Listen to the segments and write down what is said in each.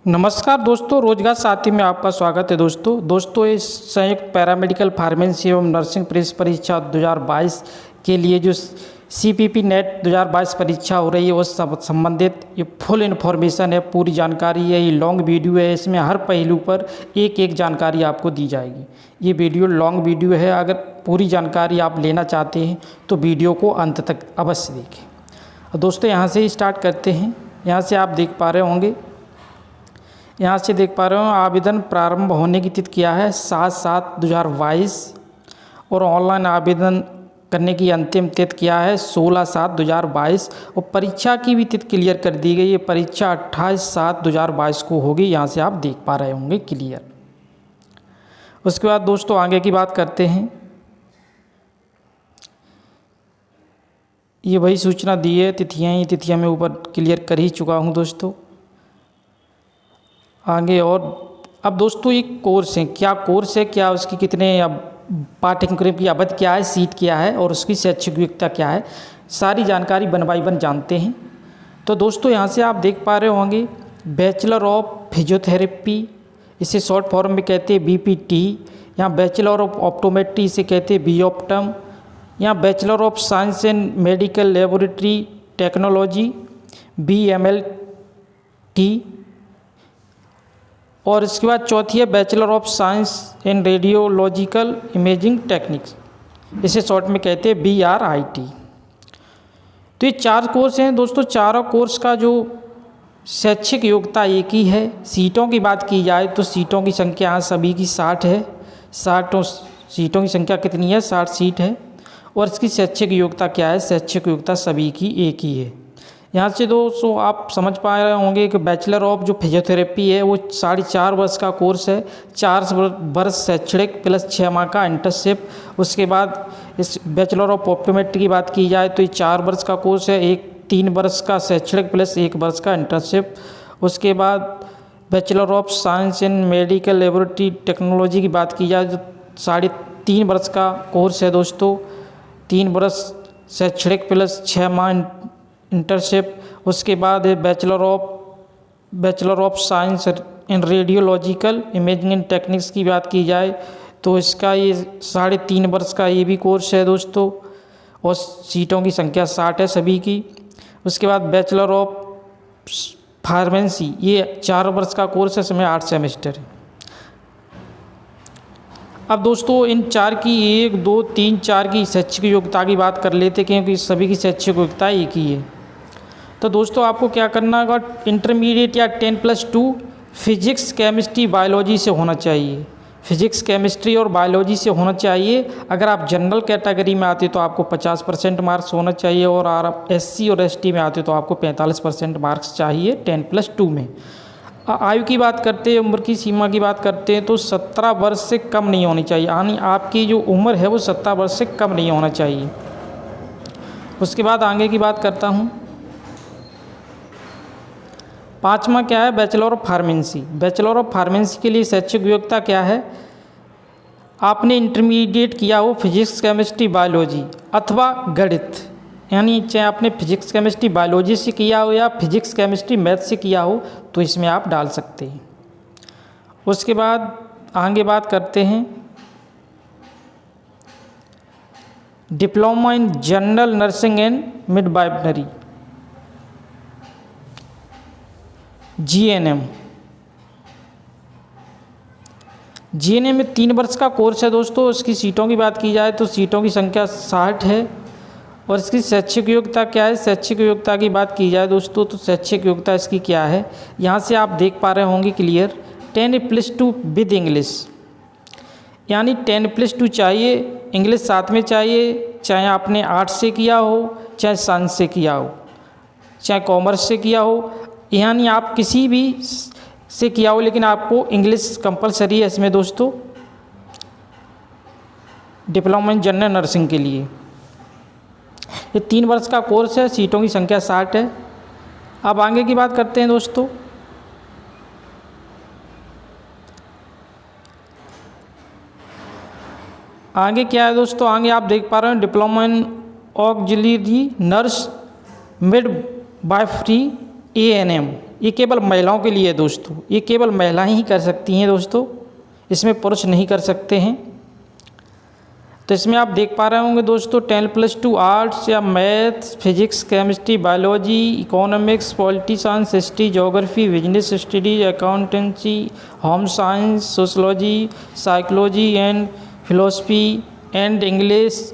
नमस्कार दोस्तों, रोजगार साथी में आपका स्वागत है। दोस्तों इस संयुक्त पैरामेडिकल फार्मेसी एवं नर्सिंग प्रेस परीक्षा 2022 के लिए जो CPP नेट 2022 परीक्षा हो रही है उस संबंधित ये फुल इन्फॉर्मेशन है, पूरी जानकारी है। ये लॉन्ग वीडियो है, इसमें हर पहलू पर एक एक जानकारी आपको दी जाएगी। ये वीडियो लॉन्ग वीडियो है, अगर पूरी जानकारी आप लेना चाहते हैं तो वीडियो को अंत तक अवश्य देखें। दोस्तों यहाँ से ही स्टार्ट करते हैं। यहाँ से आप देख पा रहे होंगे, यहाँ से देख पा रहे हो आवेदन प्रारंभ होने की तिथि क्या है 7/7/2022 और ऑनलाइन आवेदन करने की अंतिम तिथि क्या है 16/7/2022 और परीक्षा की भी तिथि क्लियर कर दी गई है। परीक्षा 28/7/2022 को होगी। यहाँ से आप देख पा रहे होंगे क्लियर। उसके बाद दोस्तों आगे की बात करते हैं। ये वही सूचना दी है, तिथियाँ मैं ऊपर क्लियर कर ही चुका हूँ दोस्तों। आगे और अब दोस्तों एक कोर्स है, क्या कोर्स है, क्या उसकी कितने अब पाठ्यक्रम की अवधि क्या है, सीट क्या है और उसकी शैक्षिक योग्यता क्या है, सारी जानकारी वन बाई वन जानते हैं। तो दोस्तों यहाँ से आप देख पा रहे होंगे बैचलर ऑफ फिजियोथेरेपी, इसे शॉर्ट फॉर्म में कहते हैं BPT। यहाँ बैचलर ऑफ ऑप्टोमेट्री इसे कहते हैं BOptom। यहाँ bachelor of science and medical laboratory technology BMLT। और इसके बाद चौथी है bachelor of science in radiological imaging techniques, इसे शॉर्ट में कहते हैं BRIT। तो ये 4 कोर्स हैं दोस्तों। चारों कोर्स का जो शैक्षिक योग्यता एक ही है। सीटों की बात की जाए तो सीटों की संख्या यहाँ सभी की 60 है। 60 सीटों की संख्या कितनी है, 60 सीट है। और इसकी शैक्षिक योग्यता क्या है, शैक्षिक योग्यता सभी की एक ही है। यहाँ से दोस्तों आप समझ पा रहे होंगे कि बैचलर ऑफ जो फिजियोथेरेपी है वो 4.5 वर्ष का कोर्स है। 4 वर्ष शैक्षणिक प्लस 6 माह का इंटर्नशिप। उसके बाद इस बैचलर ऑफ ऑप्टोमेट्री की बात की जाए तो ये 4 वर्ष का कोर्स है, 3 वर्ष का शैक्षणिक प्लस 1 वर्ष का इंटर्नशिप। उसके बाद bachelor of science in medical laboratory technology की बात की जाए तो 3.5 वर्ष का कोर्स है दोस्तों, 3 वर्ष शैक्षणिक प्लस 6 माह इंटर्नशिप। उसके बाद है bachelor of science in radiological imaging techniques की बात की जाए तो इसका ये 3.5 वर्ष का ये भी कोर्स है दोस्तों और सीटों की संख्या 60 है सभी की। उसके बाद बैचलर ऑफ फार्मेसी ये 4 वर्ष का कोर्स है, इसमें 8 सेमेस्टर है। अब दोस्तों इन 4 की 1, 2, 3, 4 की शैक्षिक योग्यता की बात कर लेते हैं क्योंकि सभी की शैक्षिक योग्यता एक ही है। तो दोस्तों आपको क्या करना होगा, इंटरमीडिएट या 10+2 फिजिक्स केमिस्ट्री बायोलॉजी से होना चाहिए। फिजिक्स केमिस्ट्री और बायोलॉजी से होना चाहिए। अगर आप जनरल कैटेगरी में आते तो आपको 50% मार्क्स होना चाहिए और आप SC और ST में आते तो आपको 45% मार्क्स चाहिए 10+2 में। आयु की बात करते हैं, उम्र की सीमा की बात करते हैं तो 17 वर्ष से कम नहीं होनी चाहिए, यानी आपकी जो उम्र है वो 17 वर्ष से कम नहीं होना चाहिए। उसके बाद आगे की बात करता हूँ। 5वां क्या है, bachelor of pharmacy. Bachelor of pharmacy के लिए शैक्षिक योग्यता क्या है, आपने इंटरमीडिएट किया हो फिजिक्स केमिस्ट्री बायोलॉजी अथवा गणित, यानी चाहे आपने फिजिक्स केमिस्ट्री बायोलॉजी से किया हो या फिजिक्स केमिस्ट्री मैथ से किया हो तो इसमें आप डाल सकते हैं। उसके बाद आगे बात करते हैं diploma in general nursing and midwifery GNM में 3 वर्ष का कोर्स है दोस्तों। इसकी सीटों की बात की जाए तो सीटों की संख्या 60 है। और इसकी शैक्षिक योग्यता क्या है, शैक्षिक योग्यता की बात की जाए दोस्तों तो शैक्षिक योग्यता इसकी क्या है, यहाँ से आप देख पा रहे होंगे क्लियर 10+2 विद इंग्लिश, यानी 10+2 चाहिए, इंग्लिश साथ में चाहिए। चाहे आपने आर्ट्स से किया हो, चाहे साइंस से किया हो, चाहे कॉमर्स से किया हो, यानी आप किसी भी से किया हो, लेकिन आपको इंग्लिश कंपलसरी है इसमें दोस्तों डिप्लोमा इन जनरल नर्सिंग के लिए। ये 3 वर्ष का कोर्स है, सीटों की संख्या 60 है। अब आगे की बात करते हैं दोस्तों। आगे क्या है दोस्तों, आगे आप देख पा रहे हैं diploma in auxiliary nurse midwifery ANM, ये केवल महिलाओं के लिए है दोस्तों, ये केवल महिलाएं ही कर सकती हैं दोस्तों, इसमें पुरुष नहीं कर सकते हैं। तो इसमें आप देख पा रहे होंगे दोस्तों 10+2 आर्ट्स या maths, physics, chemistry, biology, economics, polity science, history, geography, business study, accountancy, home science, sociology, psychology and philosophy and English.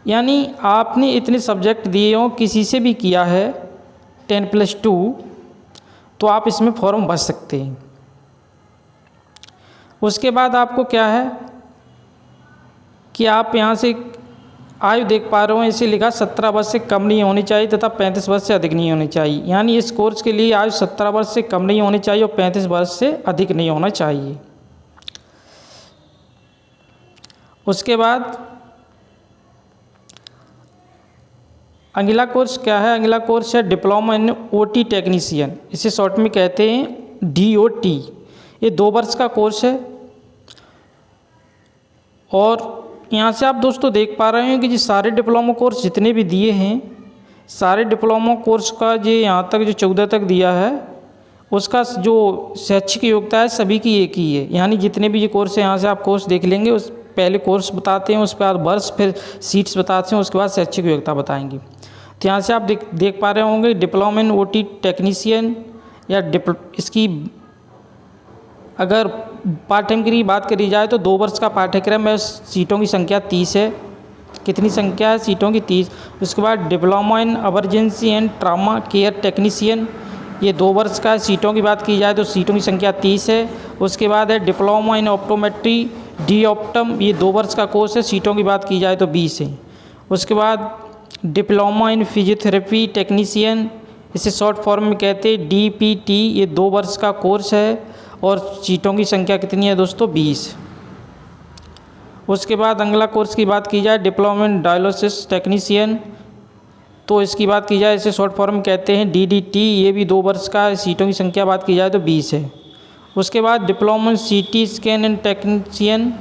यानी आपने इतने सब्जेक्ट दिए हों, किसी से भी किया है 10+2, तो आप इसमें फॉर्म भर सकते हैं। उसके बाद आपको क्या है कि आप यहाँ से आयु देख पा रहे हो, इसे लिखा 17 वर्ष से कम नहीं होनी चाहिए तथा 35 वर्ष से अधिक नहीं होनी चाहिए। यानी इस कोर्स के लिए आयु 17 वर्ष से कम नहीं होनी चाहिए और 35 वर्ष से अधिक नहीं होना चाहिए। उसके बाद अगला कोर्स क्या है? अगला कोर्स है डिप्लोमा इन ओटी टेक्नीशियन, इसे शॉर्ट में कहते हैं DOT। ये 2 वर्ष का कोर्स है और यहाँ से आप दोस्तों देख पा रहे हैं कि जो सारे डिप्लोमा कोर्स जितने भी दिए हैं, सारे डिप्लोमा कोर्स का जो यहाँ तक जो 14 तक दिया है, उसका जो शैक्षिक योग्यता है सभी की एक ही है। यानी जितने भी ये कोर्स है, यहाँ से आप कोर्स देख लेंगे, उस पहले कोर्स बताते हैं, उसके बाद वर्ष, फिर सीट्स बताते हैं, उसके बाद शैक्षिक योग्यता बताएंगे। तो यहाँ से आप देख पा रहे होंगे डिप्लोमा इन OT टेक्नीशियन या इसकी अगर पाठ्यक्रम की बात करी जाए तो 2 वर्ष का पाठ्यक्रम है, सीटों की संख्या 30 है। कितनी संख्या है? सीटों की 30। उसके बाद diploma in emergency and trauma care technician, ये 2 वर्ष का है, सीटों की बात की जाए तो सीटों की संख्या 30 है। उसके बाद है डिप्लोमा इन ऑप्टोमेट्री DOPTM, ये 2 वर्ष का कोर्स है, सीटों की बात की जाए तो 20 है। उसके बाद डिप्लोमा इन फिजियोथेरेपी टेक्नीशियन, इसे शॉर्ट फॉर्म में कहते हैं DPT, ये 2 वर्ष का कोर्स है और सीटों की संख्या कितनी है दोस्तों? 20। उसके बाद अगला कोर्स की बात की जाए डिप्लोमा इन डायलिसिस टेक्नीशियन, तो इसकी बात की जाए, इसे शॉर्ट फॉर्म कहते हैं DDT, ये भी 2 वर्ष का है, सीटों की संख्या बात की जाए तो 20 है। उसके बाद diploma in CT scan and technician,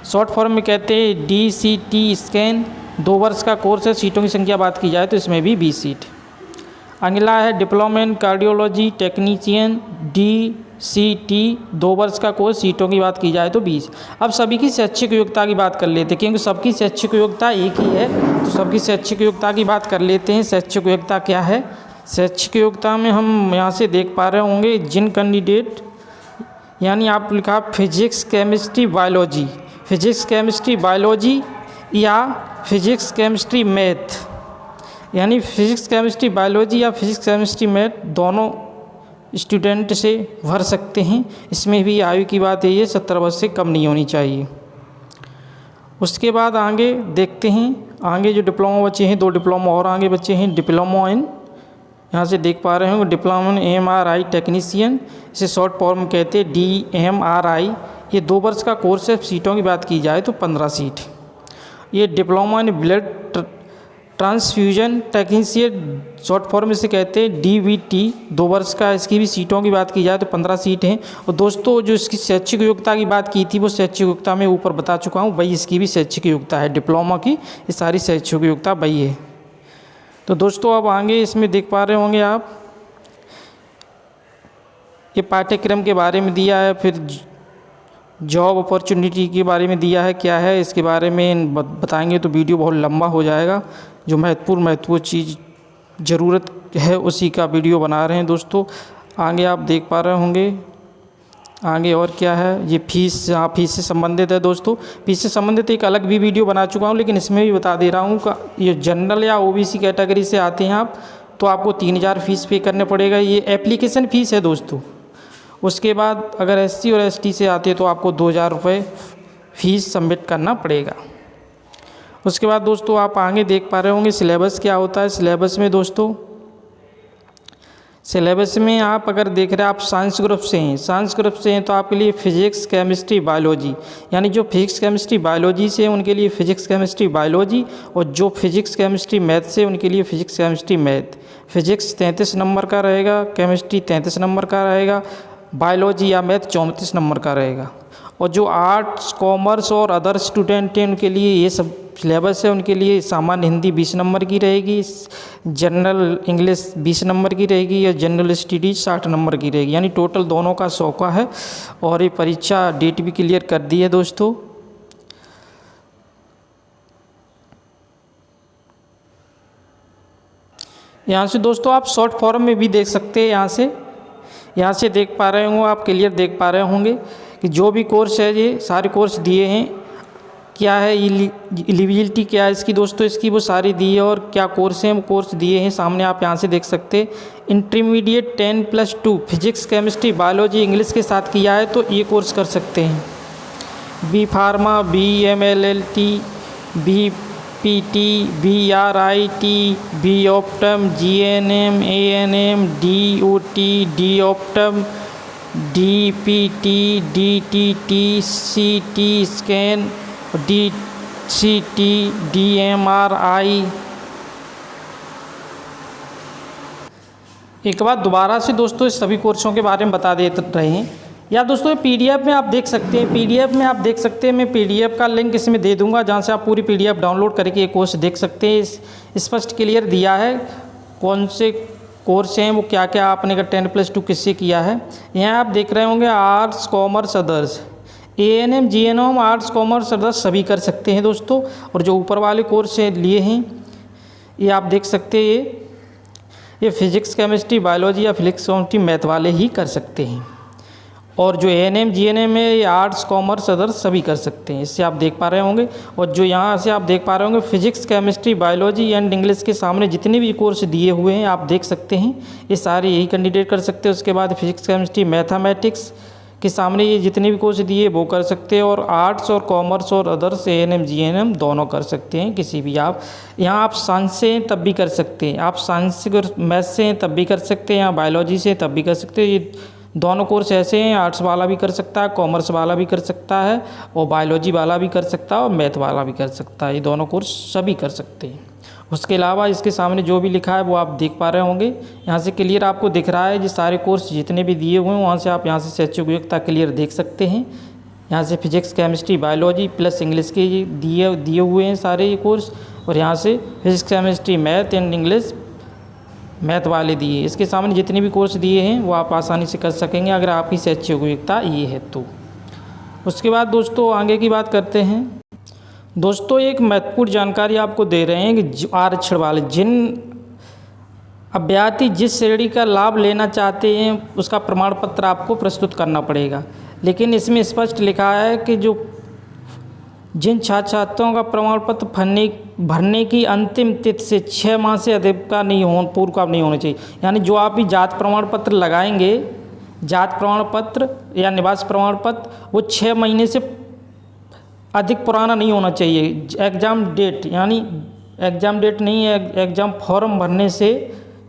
short form में कहते हैं DCT स्कैन, 2 वर्ष का कोर्स है, सीटों की संख्या बात की जाए तो इसमें भी 20 सीट। अगला है diploma in cardiology technician DCT, 2 वर्ष का कोर्स, सीटों की बात की जाए तो 20। अब सभी की शैक्षिक योग्यता की बात कर लेते हैं, क्योंकि सबकी शैक्षिक योग्यता एक ही है, तो सबकी शैक्षिक योग्यता की बात कर लेते हैं। शैक्षिक योग्यता क्या है? शैक्षिक योग्यता में हम यहाँ से देख पा रहे होंगे जिन कैंडिडेट, यानी आप लिखा physics chemistry biology, physics chemistry biology या फिजिक्स केमिस्ट्री मैथ, यानी फिजिक्स केमिस्ट्री बायोलॉजी या फिजिक्स केमिस्ट्री मैथ दोनों स्टूडेंट से भर सकते हैं। इसमें भी आयु की बात यही है, 17 वर्ष से कम नहीं होनी चाहिए। उसके बाद आगे देखते हैं, आगे जो डिप्लोमा बच्चे हैं, 2 डिप्लोमा और आगे बच्चे हैं डिप्लोमा इन, यहाँ से देख पा रहे होंगे डिप्लोमा इन MRI टेक्नीशियन, इसे शॉर्ट फॉर्म कहते हैं DMRI, ये 2 वर्ष का कोर्स है, सीटों की बात की जाए तो 15 सीट। ये diploma in blood transfusion technician, short form इसे कहते हैं DBT, 2 वर्ष का, इसकी भी सीटों की बात की जाए तो 15 सीट हैं। और दोस्तों जो इसकी शैक्षिक योग्यता की बात की थी, वो शैक्षिक योग्यता मैं ऊपर बता चुका हूँ, वही इसकी भी शैक्षिक योग्यता है, डिप्लोमा की ये सारी शैक्षिक योग्यता वही है। तो दोस्तों अब आगे इसमें देख पा रहे होंगे आप, ये पाठ्यक्रम के बारे में दिया है, फिर जॉब अपॉर्चुनिटी के बारे में दिया है, क्या है इसके बारे में बताएंगे तो वीडियो बहुत लंबा हो जाएगा। जो महत्वपूर्ण चीज़ ज़रूरत है उसी का वीडियो बना रहे हैं दोस्तों। आगे आप देख पा रहे होंगे, आगे और क्या है, ये फीस, हाँ फीस से संबंधित है दोस्तों। फीस से संबंधित एक अलग भी वीडियो बना चुका हूँ, लेकिन इसमें भी बता दे रहा हूँ का ये जनरल या OBC कैटेगरी से आते हैं आप, तो आपको 3000 फीस पे करने पड़ेगा, ये एप्लीकेशन फ़ीस है दोस्तों। उसके बाद अगर SC और ST से आते हैं तो आपको 2000 रुपये फ़ीस सबमिट करना पड़ेगा। उसके बाद दोस्तों आप आगे देख पा रहे होंगे सिलेबस क्या होता है। सिलेबस में दोस्तों, सिलेबस में आप अगर देख रहे हैं, आप साइंस ग्रुप से हैं, साइंस ग्रुप से हैं तो आपके लिए फिजिक्स केमिस्ट्री बायोलॉजी, यानी जो फिजिक्स केमिस्ट्री बायोलॉजी से उनके लिए फिजिक्स केमिस्ट्री बायोलॉजी, और जो फिजिक्स केमिस्ट्री मैथ से उनके लिए physics chemistry math. Physics 33 number का रहेगा, केमिस्ट्री 33 नंबर का रहेगा, बायोलॉजी या मैथ 34 नंबर का रहेगा। और जो आर्ट्स कॉमर्स और अदर स्टूडेंट हैं उनके लिए ये सब सिलेबस है। उनके लिए सामान्य हिंदी 20 नंबर की रहेगी, जनरल इंग्लिश 20 नंबर की रहेगी और जनरल स्टडीज 60 नंबर की रहेगी, यानी टोटल दोनों का 100 का है। और ये परीक्षा डेट भी क्लियर कर दी है दोस्तों। यहाँ से दोस्तों आप शॉर्ट फॉर्म में भी देख सकते हैं। यहाँ से देख पा रहे होंगे, आप क्लियर देख पा रहे होंगे कि जो भी कोर्स है ये सारे कोर्स दिए हैं, क्या है एलिजिबिलिटी क्या है इसकी दोस्तों, इसकी वो सारी दी है और क्या कोर्स हैं वो कोर्स दिए हैं सामने आप यहाँ से देख सकते हैं। Intermediate 10+2 physics chemistry biology English के साथ किया है तो ये कोर्स कर सकते हैं। B pharma, B MLLT, B PT, BRIT, B optom, GNM, ANM, DOT, D optom, DPT, DTT, CT scan, DCT, DMRI। एक बार दोबारा से दोस्तों इस सभी कोर्सों के बारे में बता दे रहे हैं। या दोस्तों PDF में आप देख सकते हैं, PDF में आप देख सकते हैं, मैं PDF का लिंक इसमें दे दूंगा जहां से आप पूरी PDF डाउनलोड करके ये कोर्स देख सकते हैं। स्पष्ट क्लियर दिया है कौन से कोर्स हैं वो क्या क्या आपने 10+2 किससे किया है। यहाँ आप देख रहे होंगे arts commerce others, ANM GNM arts commerce others सभी कर सकते हैं दोस्तों। और जो ऊपर वाले कोर्स लिए हैं ये आप देख सकते हैं, ये फिजिक्स केमिस्ट्री बायोलॉजी या फिजिक्स केमिस्ट्री मैथ वाले ही कर सकते हैं। और जो ANM GNM में ये आर्ट्स कॉमर्स अदर्स सभी कर सकते हैं, इससे आप देख पा रहे होंगे। और जो यहाँ से आप देख पा रहे होंगे physics chemistry biology and English के सामने जितने भी कोर्स दिए हुए हैं आप देख सकते हैं, ये सारे यही कैंडिडेट कर सकते हैं। उसके बाद फिजिक्स केमिस्ट्री मैथमेटिक्स के सामने ये जितने भी कोर्स दिए वो कर सकते हैं। और आर्ट्स और कॉमर्स और अदर्स ANM GNM दोनों कर सकते हैं किसी भी। आप यहाँ आप साइंस से हैं तब भी कर सकते हैं, आप साइंस से मैथ से हैं तब भी कर सकते हैं, यहाँ बायोलॉजी से तब भी कर सकते हैं। ये दोनों कोर्स ऐसे हैं, आर्ट्स वाला भी कर सकता है, कॉमर्स वाला भी कर सकता है और बायोलॉजी वाला भी कर सकता है और मैथ वाला भी कर सकता है। ये दोनों कोर्स सभी कर सकते हैं। उसके अलावा इसके सामने जो भी लिखा है वो आप देख पा रहे होंगे, यहाँ से क्लियर आपको दिख रहा है। ये सारे कोर्स जितने भी दिए हुए हैं वहाँ से आप यहाँ से शैक्षिक योग्यता क्लियर देख सकते हैं। यहाँ से physics chemistry biology plus English के दिए हुए हैं सारे ये कोर्स। और यहाँ से physics chemistry math and English math वाले दिए। इसके सामने जितने भी कोर्स दिए हैं वो आप आसानी से कर सकेंगे अगर आपकी शैक्षिक योग्यता ये है तो। उसके बाद दोस्तों आगे की बात करते हैं। दोस्तों एक महत्वपूर्ण जानकारी आपको दे रहे हैं कि आरक्षण वाले जिन अभ्यर्थी जिस श्रेणी का लाभ लेना चाहते हैं उसका प्रमाण पत्र आपको प्रस्तुत करना पड़ेगा। लेकिन इसमें स्पष्ट लिखा है कि जो जिन छात्र छात्राओं का प्रमाण पत्र भरने की अंतिम तिथि से 6 माह से अधिक का पूर्व का नहीं होना चाहिए। यानी जो आप भी जात प्रमाण पत्र लगाएंगे, जात प्रमाण पत्र या निवास प्रमाण पत्र, वो 6 महीने से अधिक पुराना नहीं होना चाहिए। एग्ज़ाम डेट यानी एग्ज़ाम डेट नहीं है, एग्ज़ाम फॉर्म भरने से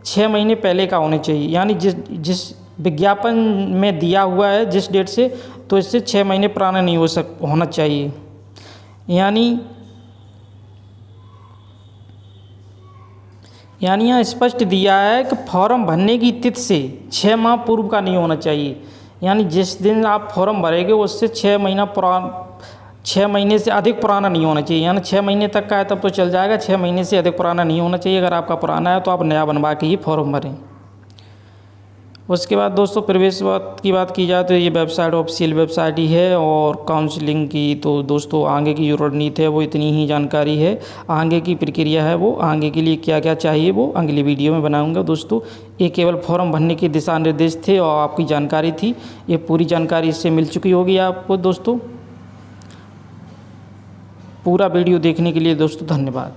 6 महीने पहले का होना चाहिए। यानी जिस विज्ञापन में दिया हुआ है जिस डेट से, तो इससे 6 महीने पुराना नहीं होना चाहिए। यानी यहाँ स्पष्ट दिया है कि फॉर्म भरने की तिथि से 6 माह पूर्व का नहीं होना चाहिए। यानी जिस दिन आप फॉर्म भरेंगे उससे 6 महीने से अधिक पुराना नहीं होना चाहिए। यानी 6 महीने तक का है तब तो चल जाएगा, 6 महीने से अधिक पुराना नहीं होना चाहिए। अगर आपका पुराना है तो आप नया बनवा के ही फॉर्म भरें। उसके बाद दोस्तों प्रवेश की बात की जाए तो ये वेबसाइट ऑफिशियल वेबसाइट ही है। और काउंसलिंग की तो दोस्तों आगे की जो रणनीति है वो इतनी ही जानकारी है। आगे की प्रक्रिया है वो आगे के लिए क्या क्या चाहिए वो अगली वीडियो में बनाऊंगा दोस्तों। ये केवल फॉर्म भरने के दिशा निर्देश थे और आपकी जानकारी थी। ये पूरी जानकारी इससे मिल चुकी होगी आपको दोस्तों। पूरा वीडियो देखने के लिए दोस्तों धन्यवाद।